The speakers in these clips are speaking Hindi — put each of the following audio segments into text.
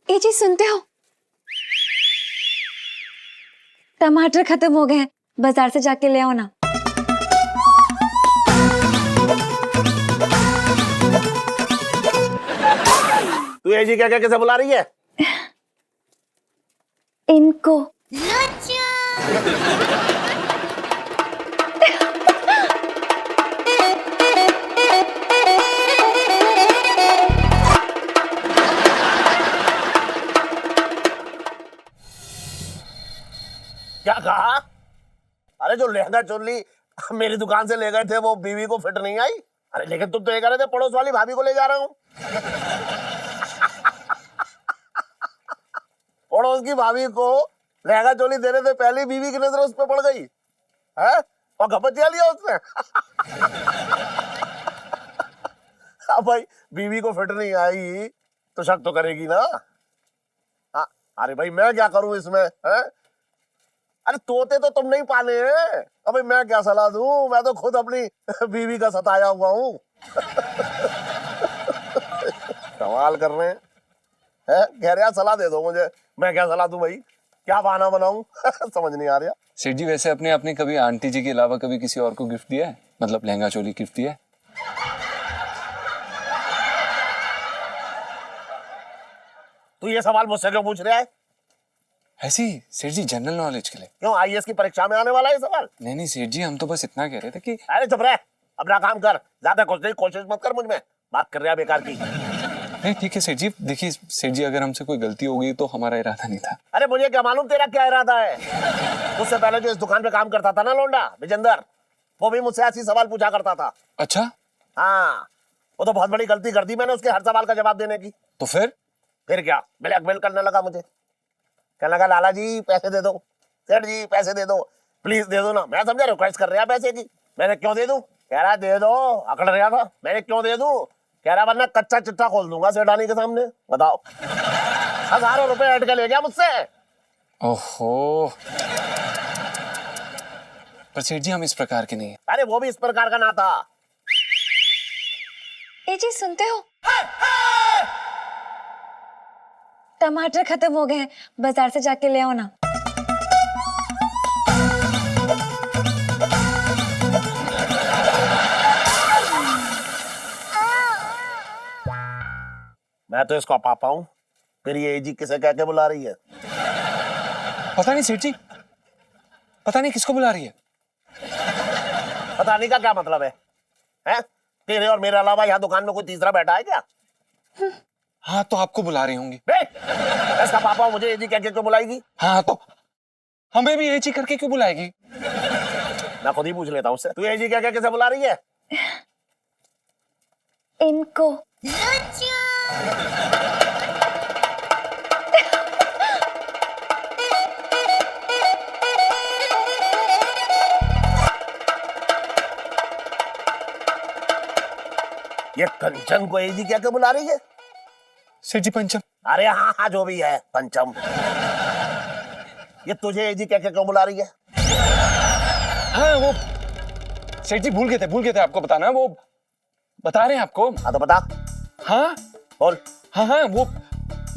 ये चीज सुनते हो? टमाटर खत्म हो गए हैं, बाजार से जाके ले आओ ना। तू ये जी क्या क्या कैसे बुला रही है? इनको क्या कहा? अरे जो लहंगा चोली मेरी दुकान से ले गए थे वो बीवी को फिट नहीं आई। अरे लेकिन तुम तो ये कह रहे थे पड़ोस वाली भाभी को ले जा रहा हूँ। पड़ोस की भाभी को लहंगा चोली देने से पहले बीवी की नजर उस पर पड़ गई है और घपचिया लिया उसने। अब भाई बीवी को फिट नहीं आई तो शक तो करेगी ना। हाँ, अरे भाई मैं क्या करूं इसमें है? अरे तोते तो तुम नहीं पाले हैं। अबे मैं क्या सलाह दूं, मैं तो खुद अपनी बीवी का सताया हुआ हूँ। सवाल कर रहे हैं कह रहे सलाह दे दो मुझे, मैं क्या सलाह दूं भाई, क्या बहाना बनाऊं? समझ नहीं आ रहा। सेठ जी वैसे अपने आपने कभी आंटी जी के अलावा कभी किसी और को गिफ्ट दिया है, मतलब लहंगा चोली गिफ्ट दिया है? तू ये सवाल मुझसे क्यों पूछ रहा है? ऐसी सेठ जी जनरल नॉलेज के लिए। क्यों आईएएस की परीक्षा में आने वाला है सवाल? नहीं सेठ जी, हम तो बस इतना कह रहे थे कि अरे चुप रह, अपना काम कर, ज्यादा कुछ नहीं, कोशिश मत कर मुझ में बात कर रहा बेकार की। नहीं ठीक है सेठ जी, देखिए सेठ जी अगर हमसे कोई गलती हो गई तो हमारा इरादा नहीं था। अरे मुझे क्या मालूम तेरा क्या इरादा है। उससे पहले जो इस दुकान पे काम करता था ना लोंडा विजेंदर, वो भी मुझसे ऐसी सवाल पूछा करता था। अच्छा, हाँ, वो तो बहुत बड़ी गलती कर दी मैंने उसके हर सवाल का जवाब देने की। तो फिर क्या ब्लैकमेल करने लगा मुझे, कहने लगा लाला जी पैसे दे दो, सेठ जी पैसे दे दो, प्लीज दे दो ना। मैं समझा रिक्वेस्ट कर रहा पैसे की। मैंने क्यों दे दूं? कह रहा दे दो, अकड़ रहा था। मैंने क्यों दे दूं? कह रहा वरना कच्चा चिट्ठा खोल दूंगा सेठानी के सामने। बताओ, हजारों रुपए ऐड के ले गया मुझसे। ओहो, पर सेठ जी हम इस प्रकार के नहीं है। अरे वो भी इस प्रकार का ना था। ये चीज सुनते हो? टमाटर खत्म हो गए हैं, बाजार से जाके ले आओ ना। मैं तो इसका पापा हूँ, फिर ये जी किसे कह के बुला रही है? पता नहीं सेठ जी, पता नहीं किसको बुला रही है। पता नहीं का क्या मतलब है? हैं? तेरे और मेरे अलावा यहाँ दुकान में कोई तीसरा बैठा है क्या? हाँ तो आपको बुला रही होंगी। इसका पापा मुझे ये जी कह के क्यों बुलाएगी? हाँ तो हमें भी ये जी करके क्यों बुलाएगी? मैं खुद ही पूछ लेता हूँ उससे। तू ये जी कह के कैसे बुला रही है? इनको ये कंचन को ये जी क्या बुला रही है? सेठ जी पंचम। अरे हाँ हाँ जो भी है पंचम। ये तुझे ये जी क्या क्यों बुला रही है? हाँ वो सेठ जी भूल गए थे आपको बताना, वो बता रहे हैं आपको। हाँ तो बता। हाँ बोल। हाँ वो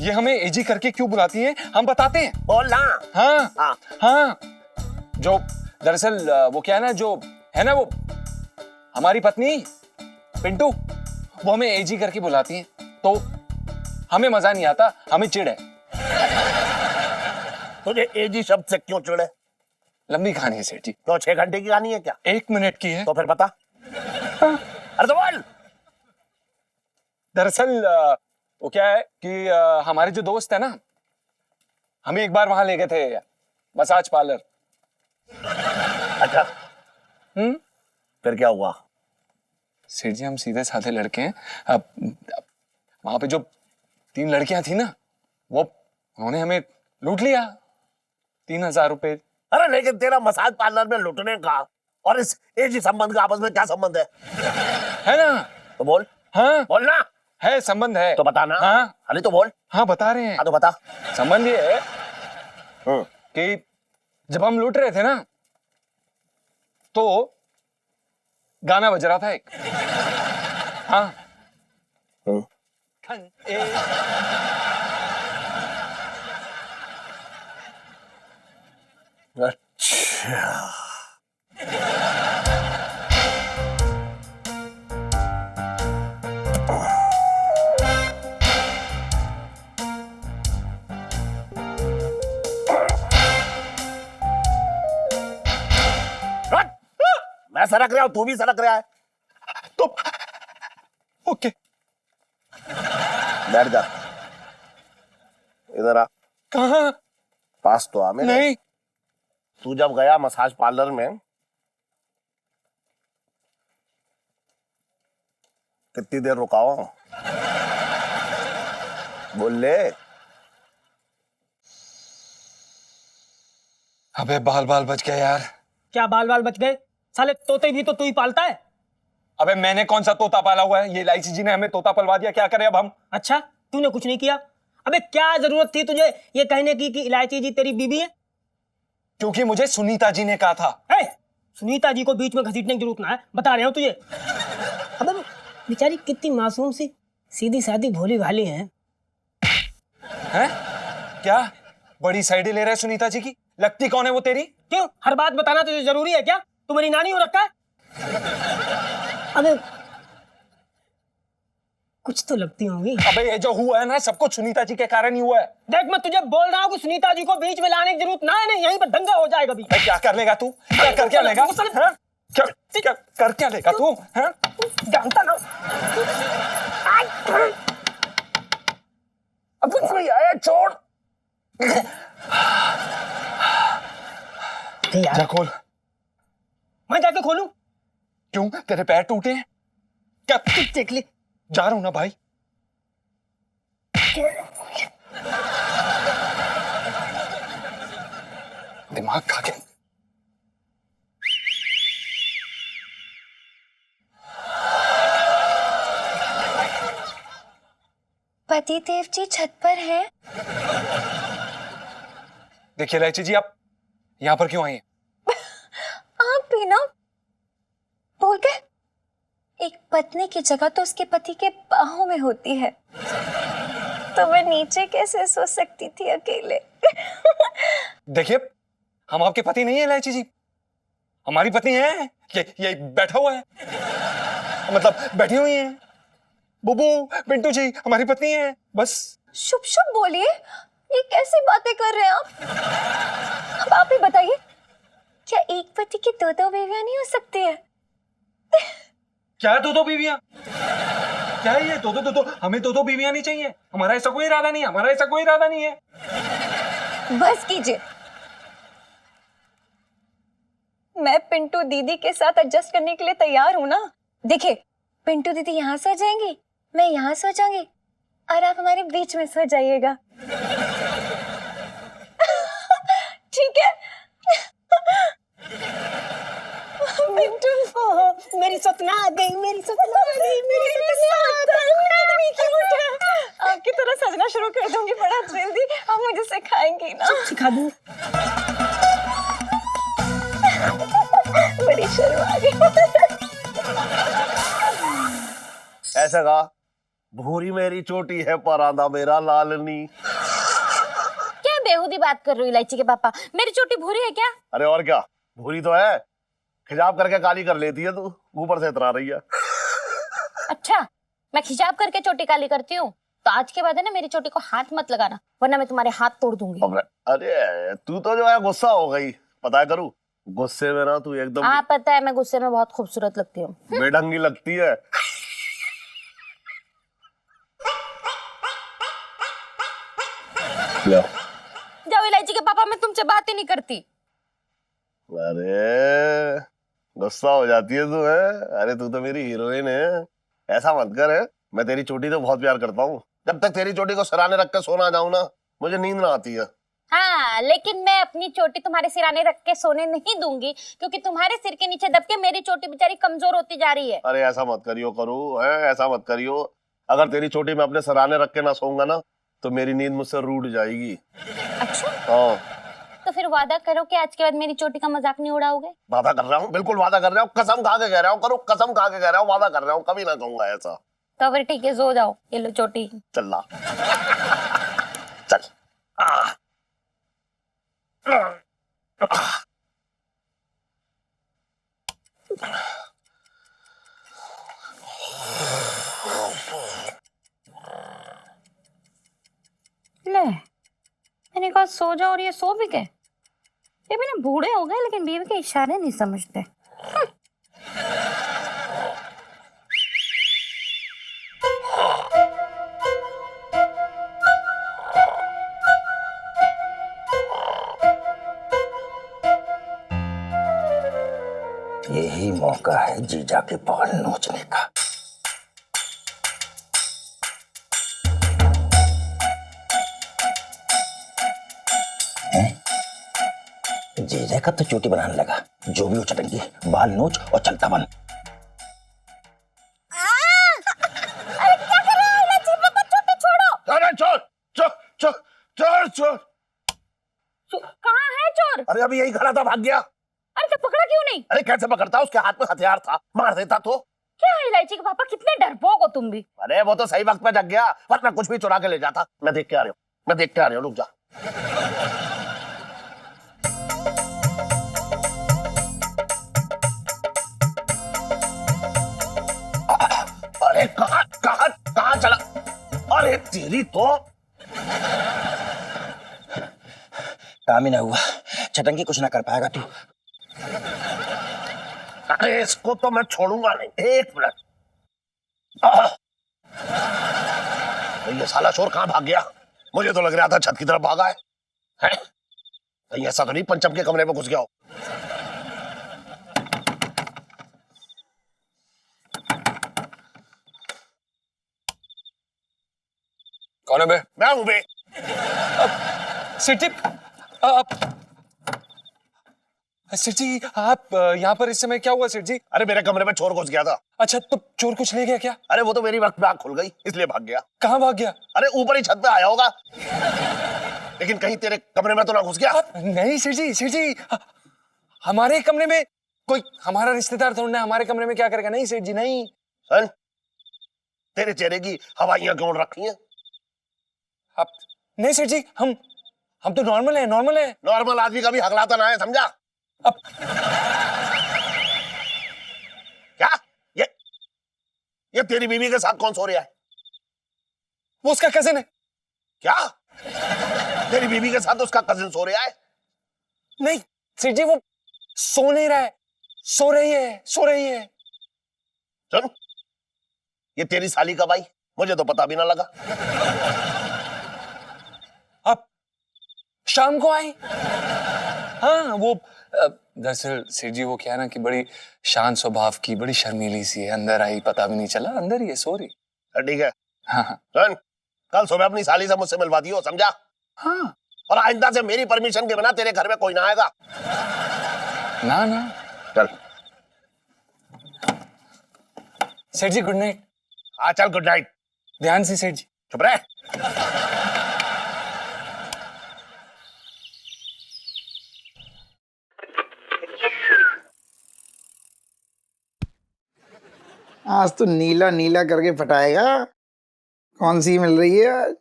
ये हमें एजी करके क्यों बुलाती हैं हम बताते हैं। बोल ना। हाँ हाँ हाँ, जो दरअसल वो क्या है ना, जो है ना वो हमारी पत्नी पिंटू, वो हमें एजी करके बुलाती हैं, तो हमें मजा नहीं आता, हमें चिढ़ है। तुझे एजी शब्द से क्यों चिढ़ है? लंबी कहानी है सेठ जी। तो 6 घंटे की कहानी है क्या? 1 मिनट की है। तो फिर बता। अरे तो बोल। दरअसल वो क्या है कि हमारे जो दोस्त है ना, हमें एक बार वहां ले गए थे मसाज पार्लर। अच्छा फिर क्या हुआ? सेठ जी हम सीधे साधे लड़के हैं। अब वहां पे जो 3 लड़कियां थी ना, वो उन्होंने हमें लूट लिया 3000 रुपए। अरे लेकिन तेरा मसाज पार्लर में लुटने का और इस एजी संबंध का आपस में क्या संबंध है ना? तो बोल। हाँ बोल ना। है, संबंध है। तो बता ना। हाँ अरे तो बोल। हाँ बता रहे हैं। हाँ तो बता। संबंध ये है कि जब हम लूट रहे थे ना, तो गाना बज रहा था एक। हाँ अच्छा हट! मैं सड़क रहा हूं, तू भी सड़क रहा है। तो ओके, बैठ जा, इधर आ, कहाँ? पास तो आ मेरे। नहीं, तू जब गया मसाज पार्लर में, कितनी देर रुका हो? बोल ले। अबे बाल बाल बच गया यार। क्या बाल बाल बच गए? साले तोते भी तो तू ही पालता है। अबे मैंने कौन सा तोता पाला हुआ है? ये इलायची जी ने हमें तोता पलवा दिया, क्या करें अब हम? अच्छा, तूने कुछ नहीं किया? अबे क्या जरूरत थी तुझे ये कहने की कि इलायची जी तेरी बीबी है? क्योंकि मुझे सुनीता जी ने कहा था। ए, सुनीता जी को बीच में घसीटने की जरूरत ना है, बता रहे हो तुझे। अबे बेचारी कितनी मासूम सी सीधी सादी भोली भाली है। हैं? क्या बड़ी साइडें ले रहे हैं सुनीता जी की? लगती कौन है वो तेरी? क्यों हर बात बताना तुझे जरूरी है क्या? तू मेरी नानी हो रखा है? अबे कुछ तो लगती होंगी। अबे ये जो हुआ है ना, सब कुछ सुनीता जी के कारण ही हुआ है। देख मैं तुझे बोल रहा हूँ कि सुनीता जी को बीच में लाने की जरूरत ना है, नहीं यहीं पर दंगा हो जाएगा भी। अबे क्या कर लेगा तू? क्या कर क्या लेगा? हैं? क्या कर क्या लेगा तू? हैं? जानता ना। अब कुछ नहीं आया, छोड़। जा खोल। मैं जाके खोलूं? क्यों, तेरे पैर टूटे हैं क्या? देख ले। जा रहा हूं ना भाई। दिमाग खा के। पतिदेव जी छत पर हैं। देखिए इलायची जी, आप यहां पर क्यों आई हैं? आप भी ना बोल के, एक पत्नी की जगह तो उसके पति के बाहों में होती है, तो मैं नीचे कैसे सो सकती थी अकेले। देखिए, हम आपके पति नहीं है इलायची जी, हमारी पत्नी है। ये बैठा हुआ है, मतलब बैठी हुई है। बुबू, पिंटू जी हमारी पत्नी है, बस। शुभ शुभ बोलिए, ये कैसी बातें कर रहे हैं आप? अब आप ही बताइए, क्या एक पति की दो बीवियां नहीं हो सकती है? क्या है दो बीवियां? क्या है ये दो? हमें दो बीवियां नहीं चाहिए, हमारा ऐसा कोई इरादा नहीं है, हमारा ऐसा कोई इरादा नहीं है। बस कीजिए, मैं पिंटू दीदी के साथ एडजस्ट करने के लिए तैयार हूं ना। देखिए, पिंटू दीदी यहाँ सो जाएंगी, मैं यहाँ सो जाऊंगी और आप हमारे बीच में सो जाइएगा। ठीक है? पिंटू, मेरी सपना आ गई, मेरी सपना आ गई, मेरी सपना। आपकी तरह सजना शुरू कर दूंगी बड़ा जल्दी, आप मुझे सिखाएंगी ना। सिखा दूं। बड़ी शर्म आ गई। ऐसा कहा, भूरी मेरी चोटी है पर आंधा मेरा लालनी। क्या बेहुदी बात कर रही हो इलायची के पापा? मेरी चोटी भूरी है क्या? अरे और क्या, भूरी तो है, खिजाब करके काली कर लेती है तू, ऊपर से इतरा रही है। अच्छा, मैं खिजाब करके चोटी काली करती हूँ? तो आज के बाद है ना, मेरी चोटी को हाथ मत लगाना, वरना मैं तुम्हारे हाथ तोड़ दूंगी। अरे तू तो जो है गुस्सा हो गई, पता है करूँ, गुस्से में ना तू एकदम हाँ पता है, मैं गुस्से में बहुत खूबसूरत लगती हूँ। बेढंगी लगती है। लो। जाओ इलायची के पापा, मैं तुमसे बात ही नहीं करती। अरे गुस्सा हो जाती है तू, है? अरे तू तो मेरी हीरोइन है, ऐसा मत कर। है मैं तेरी चोटी तो बहुत प्यार करता हूँ, जब तक तेरी चोटी को सराहने रख के सोना जाऊं ना, मुझे नींद ना आती है। हाँ, लेकिन मैं अपनी चोटी तुम्हारे सिराने रख के सोने नहीं दूंगी, क्योंकि तुम्हारे सिर के नीचे दब के मेरी चोटी बेचारी कमजोर होती जा रही है। अरे ऐसा मत करियो करू, है ऐसा मत करियो। अगर तेरी चोटी में अपने सराहने रख के ना सोऊंगा ना, तो मेरी नींद मुझसे रूठ जाएगी। अच्छा, हाँ, तो फिर वादा करो कि आज के बाद मेरी चोटी का मजाक नहीं उड़ाओगे। वादा कर रहा हूँ, बिल्कुल वादा कर रहा हूँ, कसम खा के कह रहा हूँ, करूँ कसम खा के कह रहा हूँ, वादा कर रहा हूँ, कभी ना कहूंगा ऐसा। तो फिर ठीक है, सो जाओ, ये लो चोटी। चल ला। चल। ले, मैंने कहा सो जाओ और ये सो भी गए। ये भी ना बूढ़े हो गए लेकिन बीवी के इशारे नहीं समझते। यही मौका है जीजा के बाल नोचने का। जीजा का तो चोटी बनाने लगा, जो भी हो चटंगी, बाल नोच और चलता बन। अरे क्या कर रहा है लच्छी पापा, छोटे छोड़ो। अरे चोर चोर चोर चोर चोर। कहाँ है चोर? अरे अभी यही खड़ा था, भाग गया। अरे तो पकड़ा क्यों नहीं? अरे कैसे पकड़ता, उसके हाथ में हथियार था, मार देता तो। क्या है इलायची के पापा, कितने डरपोक हो तुम भी। अरे वो तो सही वक्त पे जग गया, वरना कुछ भी चुरा के ले जाता। मैं देख के आ रही हूँ, मैं देख के आ रही हूँ, रुक जा। अरे कहाँ कहाँ कहाँ चला? अरे तेरी तो काम ही ना हुआ, चटंगी कुछ ना कर पाएगा तू। अरे इसको तो मैं छोड़ूंगा नहीं, एक मिनट। ये साला चोर कहाँ भाग गया? मुझे तो लग रहा था छत की तरफ भागा है। ऐसा तो नहीं पंचम के कमरे में घुस गया हो? कौन है बे? मैं हूं बे। सेठ जी, सेठ जी आप यहाँ पर इस समय क्या हुआ सेठ जी? अरे मेरे कमरे में चोर घुस गया था। अच्छा तो चोर कुछ ले गया क्या? अरे वो तो मेरी वक्त में आंख खुल गई, इसलिए भाग गया। कहाँ भाग गया? अरे ऊपर ही छत पे आया होगा, लेकिन कहीं तेरे कमरे में तो ना घुस गया। नहीं सेठ जी, हमारे कमरे में कोई हमारा रिश्तेदार थोड़ा हमारे कमरे में क्या करेगा? नहीं सेठ जी नहीं। सन, तेरे चेहरे की हवाइयां क्यों रखी हैं? आप नहीं सेठ जी, हम तो नॉर्मल है। नॉर्मल आदमी कभी हगलाता ना है, समझा? अब क्या ये तेरी बीवी के साथ कौन सो रहा है? वो उसका कजिन है। क्या तेरी बीवी के साथ उसका कजिन सो रहा है? नहीं सेठ जी, वो सो नहीं रहा है, सो रही है। सुन, ये तेरी साली कब आई? मुझे तो पता भी ना लगा। अब शाम को आई। हाँ वो दरअसल सेठ जी वो क्या है ना कि बड़ी शांत स्वभाव की, बड़ी शर्मीली सी है। अंदर आई, पता भी नहीं चला, अंदर ही है, सो रही। ठीक है। हाँ सुन, कल सुबह अपनी साली से मुझसे मिलवा दियो, समझा? हाँ। और आइंदा से मेरी परमिशन के बिना तेरे घर में कोई ना आएगा। ना चल। सेठ जी गुड नाइट। हाँ चल, गुड नाइट। ध्यान से सेठ जी। चुप रह। आज तो नीला नीला करके फटाएगा। कौन सी मिल रही है आज?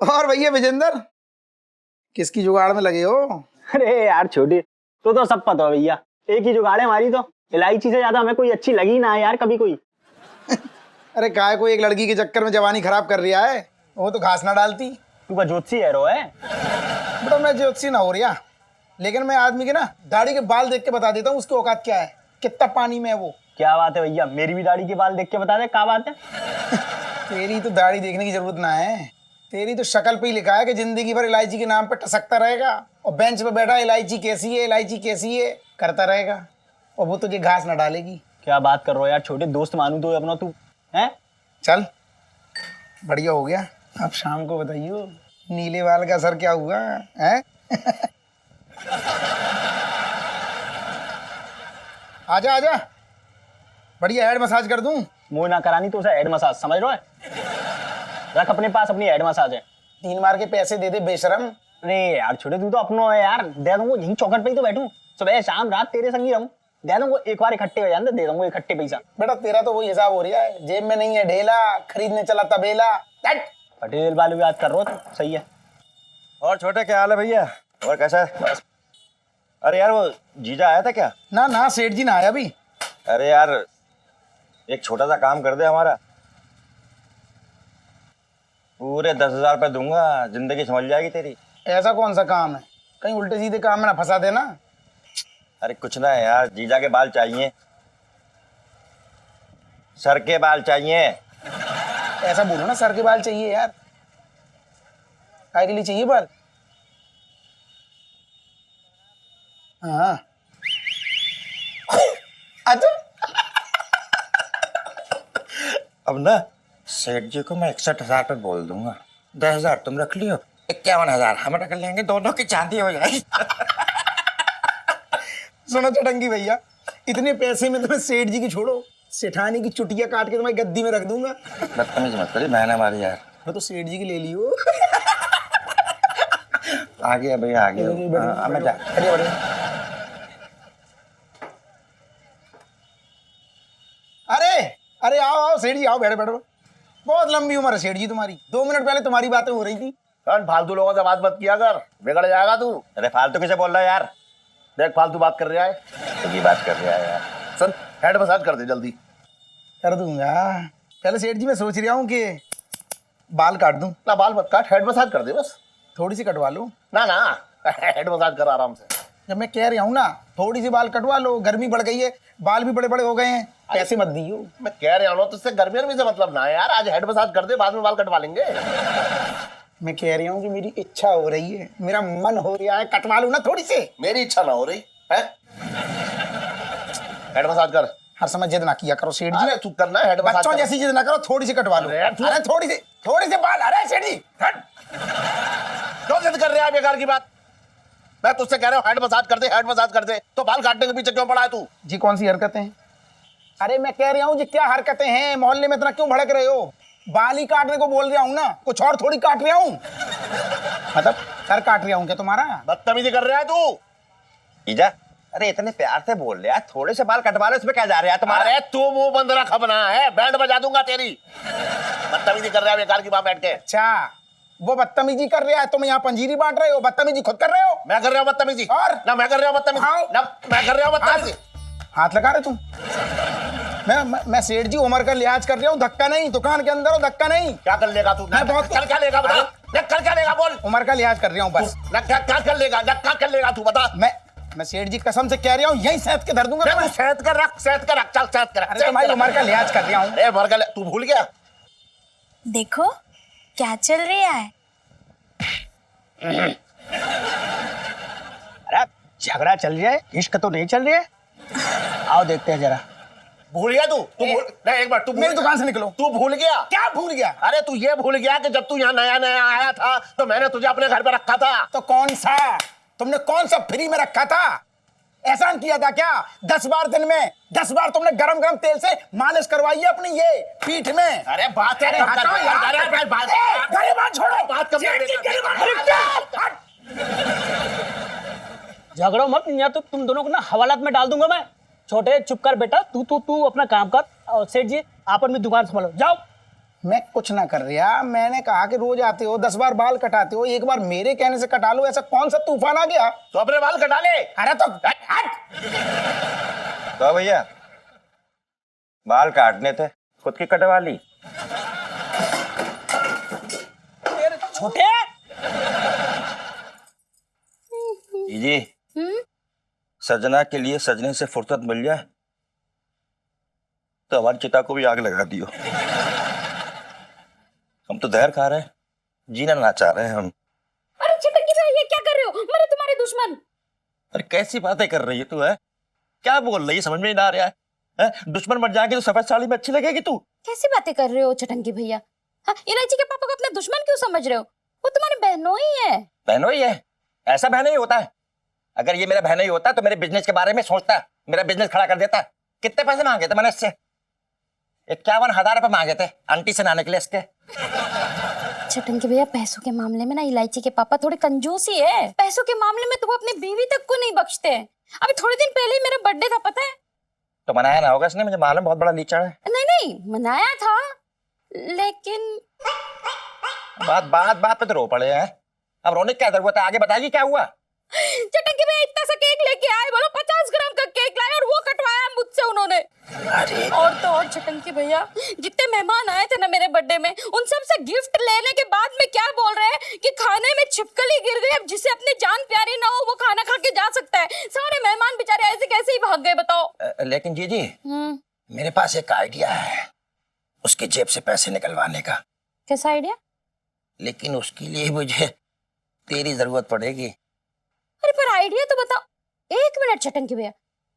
और भैया विजेंद्र, किसकी जुगाड़ में लगे हो? अरे यार छोटे, तो सब पता है भैया, एक ही जुगाड़ है हमारी। तो इलायची से ज्यादा हमें कोई अच्छी लगी ना यार कभी कोई। अरे काय को एक लड़की के चक्कर में जवानी खराब कर रहा है? वो तो घास ना डालती। तू का ज्योतिषी है रो है? बेटा मैं ज्योतिषी ना हो रहा, लेकिन मैं आदमी के ना दाढ़ी के बाल देख के बता देता हूँ उसकी औकात क्या है, कितना पानी में है वो। क्या बात है भैया, मेरी भी दाढ़ी के बाल देख के बता दे क्या बात है। तेरी तो दाढ़ी देखने की जरूरत ना है, तेरी तो शक्ल पे ही लिखा है कि जिंदगी भर इलायची के नाम पे टसकता रहेगा और बेंच पे बैठा इलायची कैसी है करता रहेगा, और वो तुझे घास ना डालेगी। क्या बात कर रहे हो यार छोटे, दोस्त मानू तो अपना तू है। चल बढ़िया हो गया, अब शाम को बताइयो नीले बाल का असर क्या हुआ है। आजा आजा, बढ़िया हेड मसाज कर दूं। मुंह ना करानी तो उसे हेड मसाज समझ रहे हो? रख अपने पास, अपनी हेड मसाज है। 3 मार के पैसे दे दे बेशरम। अरे यार छोटे, तू तो अपनो है यार, दे दूंगा यहीं चौखट पे ही तो बैठूं, सुबह शाम रात तेरे संग ही रहूं, दे दूंगा एक बार इकट्ठे हो जाने, दे दूंगा इकट्ठे पैसा। बेटा तेरा तो वही हिसाब हो रहा है, जेब में नहीं है ढेला, खरीदने चला तबेला। पटेल वाले बात कर रहे हो तो सही है। और छोटे क्या हाल है भैया, और कैसा है? अरे यार वो जीजा आया था क्या? ना ना सेठ जी ना आया अभी। अरे यार एक छोटा सा काम कर दे हमारा। पूरे 10,000 रुपये दूंगा, जिंदगी समझ जाएगी तेरी। ऐसा कौन सा काम है, कहीं उल्टे सीधे काम में ना फंसा देना। अरे कुछ ना है यार, जीजा के बाल चाहिए, सर के बाल चाहिए। ऐसा बोलो ना, सर के बाल चाहिए यार। काय के लिए चाहिए बाल? हाँ अच्छा, अब ना सेठ जी को मैं 61,000 पे बोल दूंगा, 10,000 तुम रख लियो, 51,000 हम रख लेंगे, दोनों की चांदी हो जाएगी। सुनो चटंगी भैया, इतने पैसे में तुम्हें सेठ जी की छोड़ो, सेठानी की चुटिया काट के तुम्हें गद्दी में रख दूंगा। बदतमीज मत करिए, बहन हमारी यार। मैं तो सेठ जी की ले लियो। आ गया भैया, आ गया। हाँ, मैं जा। बढ़िया बढ़िया। अरे अरे आओ आओ सेठ जी, आओ, बैठो बैठो। बहुत लंबी उम्र है सेठ जी तुम्हारी, 2 मिनट पहले तुम्हारी बातें हो रही थी। कौन फालतू लोगों से बात मत किया कर, बिगड़ जाएगा तू। अरे फालतू किसे बोल रहा है यार? देख फालतू बात कर रहा है, तो की बात कर रहा है यार। चल हेड मसाज कर दे जल्दी। कर दूंगा। पहले सेठ जी मैं सोच रहा हूँ कि बाल काट दूं। ना बाल मत काट, हेड मसाज कर दे बस। थोड़ी सी कटवा लूं। ना ना हेड मसाज कर आराम से। जब मैं कह रहा हूँ ना, थोड़ी सी बाल कटवा लो, गर्मी बढ़ गई है, बाल भी बड़े बड़े हो गए हैं, पैसे मत दियो। मैं कह रहा हूँ तुझसे गर्मी से मतलब ना है यार, आज हेड मसाज कर दे, बाद में बाल कटवा लेंगे। मैं कह रहा हूँ कि मेरी इच्छा हो रही है, मेरा मन हो रहा है, कटवा लूं ना थोड़ी सी। मेरी इच्छा ना हो रही है, हेड मसाज कर। हर समय जिद ना किया करो सेठ जी। अरे तू करना है हेड मसाज। बच्चों जैसी जिद ना करो, थोड़ी सी कटवा लो। अरे थोड़ी सी बाल। अरे सेठ जी हट। क्यों जिद कर रहा है बेकार की बात? मैं तुझसे कह रहा हूँ हेड मसाज कर दे, हेड मसाज कर दे, तो बाल काटने के पीछे क्यों पड़ा है तू? जी कौन सी हरकतें हैं? अरे मैं कह रहा हूँ जी क्या हरकतें हैं, मोहल्ले में इतना क्यों भड़क रहे हो? बाल ही काटने को बोल रहा हूँ ना, कुछ और थोड़ी काट रहा हूँ। मतलब सर काट रहा हूँ क्या तुम्हारा? बदतमीजी कर रहा है तू। जीजा, अरे इतने प्यार से बोल रहे यार, थोड़े से बाल कटवा लो, इसमें क्या जा रहा है तुम्हारा? अरे तू मुंह बंद रख, अपना है बैंड बजा दूंगा तेरी। बदतमीजी कर रहा है बेकार की बात बैठ के। अच्छा, वो बदतमीजी कर रहा है, तुम यहाँ पंजीरी बांट रहे हो, बदतमीजी खुद कर रहे हो। मैं कर रहा हूँ बदतमीजी? और? ना मैं कर रहा हूँ बदतमीजी, हाँ। ना मैं कर रहा हूँ बदतमीजी। हाथ लगा रहे तुम। मैं सेठ जी उम्र का लिहाज कर रहा हूँ, धक्का नहीं, दुकान के अंदर हो, धक्का नहीं। क्या कर लेगा तू? मैं बहुत- कल क्या लेगा बता, कल क्या लेगा बोल। उम्र का लिहाज कर रहा हूँ बस। ना क्या कर लेगा, ना क्या कर लेगा तू बता। मैं सेठ जी कसम से कह रहा हूँ, यही सेहत के धर दूंगा तू सेहत कर रख, सेहत कर रख, चल सेहत कर रख। अरे तुम्हारी उम्र का लिहाज कर रहा हूँ। अरे उम्र का तू भूल गया? देखो क्या चल रहा है। अरे झगड़ा चल रहा है, इश्क तो नहीं चल रहा है। आओ देखते हैं जरा। भूल गया तू भूल नहीं, एक बार तू मेरी दुकान से निकलो। तू भूल गया? क्या भूल गया? अरे तू ये भूल गया कि जब तू यहाँ नया नया आया था तो मैंने तुझे अपने घर पे रखा था। तो कौन सा? तुमने कौन सा फ्री में रखा था? एहसान किया था क्या? 10 बार दिन में 10 बार तुमने गरम गरम तेल से मालिश करवाई है अपनी ये पीठ में। अरे बात है, हटाओ यार। अरे बात गरीबान छोड़ो, बात कब सेठ जी, गरीबान। अरे क्या? हट। झगड़ो मत, या तो तुम दोनों को ना हवालात में डाल दूंगा मैं। छोटे चुप कर बेटा, तू अपना काम कर, और सेठ जी आप अपनी दुकान संभालो, जाओ। मैं कुछ ना कर रहा, मैंने कहा कि रोज आते हो, 10 बार बाल कटाते हो, एक बार मेरे कहने से कटा लो, ऐसा कौन सा तूफान आ गया? तो अपने बाल कटा ले। अरे तो हट। तो भैया बाल काटने थे, खुद की कटवा ली। छोटे जी सजना के लिए सजने से फुर्सत मिल जाए तो हमारी चिता को भी आग लगा दियो। हम तो जहर खा रहे हैं, जीना ना चाह रहे हैं हम। अरे चटकी भाई ये क्या कर रहे हो? मेरे तुम्हारे दुश्मन। अरे कैसी बातें कर रही है तू? है क्या बोल रही है, समझ में नहीं आ रहा है? दुश्मन मर जाएंगे तो सफेद साड़ी में अच्छी लगेगी तू? कैसी बातें कर रहे हो चटंकी भैया? हाँ, इलायची के पापा को अपने दुश्मन क्यों समझ रहे हो? वो तुम्हारे बहनों ही है। बहनों ही है? ऐसा बहनों ही होता है? अगर ये मेरा बहनों ही होता तो मेरे बिजनेस के बारे में सोचता, मेरा बिजनेस खड़ा कर देता। कितने पैसे मांगे थे मैंने इससे? 51,000 रुपए मांगे थे आंटी से नाने के लिए इसके। चटंकी भैया पैसों के मामले में ना इलायची के पापा थोड़े कंजूस ही है। पैसों के मामले में तो वो अपनी बीवी तक को नहीं बख्शते हैं। अभी थोड़े दिन पहले ही मेरा बर्थडे था, पता है? तो मनाया ना होगा इसने, मुझे मालूम, बहुत बड़ा लीचड़ है। नहीं मनाया था, लेकिन बात पे तो रो पड़े हैं। अब रोने की क्या जरूरत है, आगे बताइए क्या हुआ? चटंकी भैया इतना सा केक लेके आए, बोलो 50 ग्राम का केक लाए और वो कटवाया मुझसे। मुझसे उन्होंने। अरे और तो और चटंकी भैया, जितने मेहमान आए थे ना मेरे बर्थडे में, उन सब से गिफ्ट लेने के बाद में क्या बोल रहे हैं कि खाने में छिपकली गिर गई, अब जिसे अपनी जान प्यारी ना हो वो खाना खा के जा सकता है। सारे मेहमान बेचारे ऐसे कैसे ही भाग गए बताओ। लेकिन जीजी, मेरे पास एक आइडिया है उसकी जेब से पैसे निकलवाने का। कैसा आइडिया? लेकिन उसके लिए मुझे तेरी जरूरत पड़ेगी। अरे पर आइडिया तो बताओ। एक मिनट चटंकी भैया,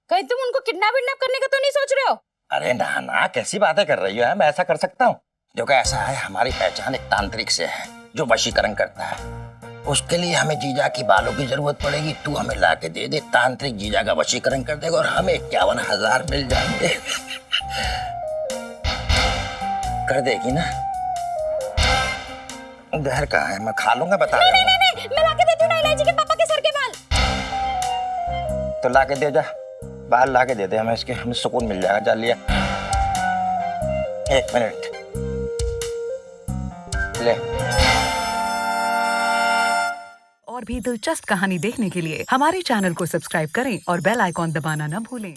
कहीं तुम उनको किडनैप करने का तो नहीं सोच रहे हो? अरे ना ना, कैसी बातें कर रही हो? मैं ऐसा कर सकता हूँ? देखो ऐसा है, हमारी पहचान एक तांत्रिक से है जो वशीकरण करता है। उसके लिए हमें जीजा की बालों की जरूरत पड़ेगी। तू हमें ला के दे दे, तांत्रिक जीजा का वशीकरण कर देगा और हमें 51,000 मिल जाएंगे। कर देगी ना? घर कहाँ है? मैं खा लूंगा, बता नहीं, मैं ला के देती हूँ ना इलायची के पापा के सर के बाल। तो ला के दे जा, बाल ला के दे दे हमें, इसके हमें सुकून मिल जाएगा। जा लिया, 1 मिनट ले। और भी दिलचस्प कहानी देखने के लिए हमारे चैनल को सब्सक्राइब करें और बेल आइकॉन दबाना न भूलें।